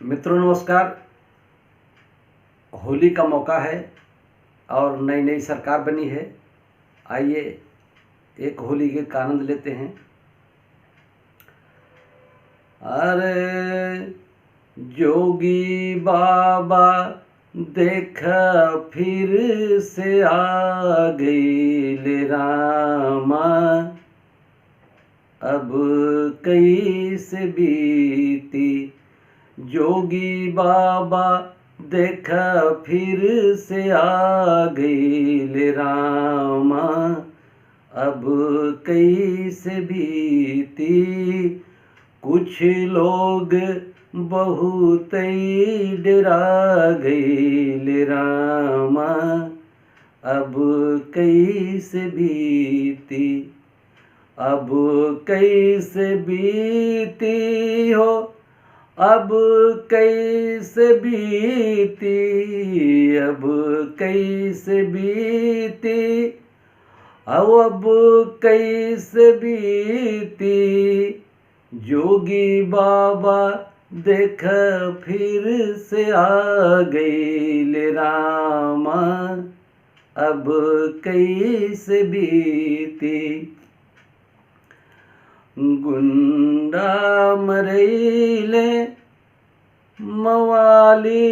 मित्रों नमस्कार। होली का मौका है और नई नई सरकार बनी है। आइए एक होली गीत का आनंद लेते हैं। अरे जोगी बाबा देख फिर से आ गई रामा, अब कैसे बीती। जोगी बाबा देखा फिर से आ गई रामा, अब कैसे बीती। कुछ लोग बहुत ही डरा गए रामा, अब कैसे बीती। अब कैसे बीती हो, अब कैसे बीती, अब कैसे बीती, अब कैसे बीती। जोगी बाबा देख फिर से आ गई रामा, अब कैसे बीती। गुंडा मरैले मवाली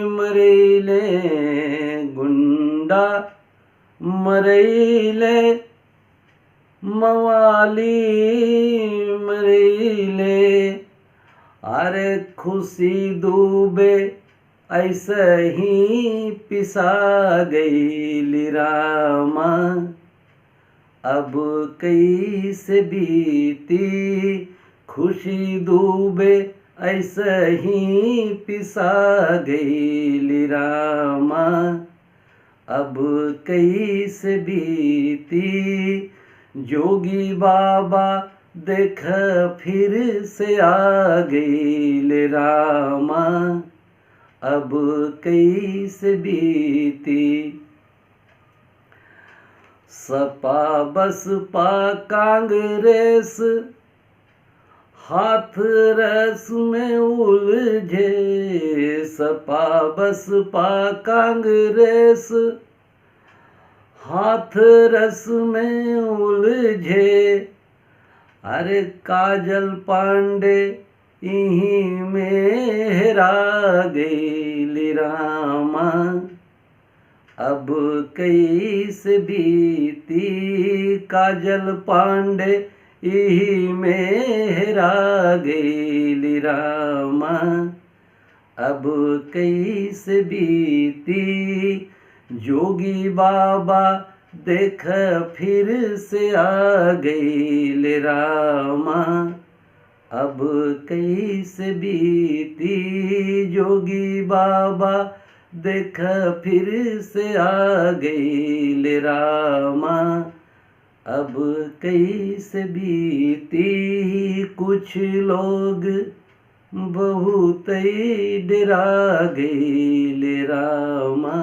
मरैले, गुंडा मरैले मवाली मरैले। अरे खुशी दूबे ऐसे ही पिसा गई रामा, अब कैसे बीती। खुशी दूबे ऐसे ही पिसा गई रामा, अब कैसे बीती। जोगी बाबा देख फिर से आ गई रामा, अब कैसे बीती। सपा बसपा कांग्रेस हाथरस में उलझे। सपा बसपा कांग्रेस हाथरस में उलझे। अरे काजल पांडे इन्हीं में हेरा गई रामा, अब कैसे बीती। काजल पांडे यही में हेरा गई रामा, अब कैसे बीती। जोगी बाबा देख फिर से आ गई रामा, अब कैसे बीती। जोगी बाबा देख फिर से आ गई रामा, अब कैसे बीती। कुछ लोग बहुत ही डरा गए रामा,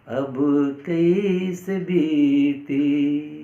अब कैसे बीती।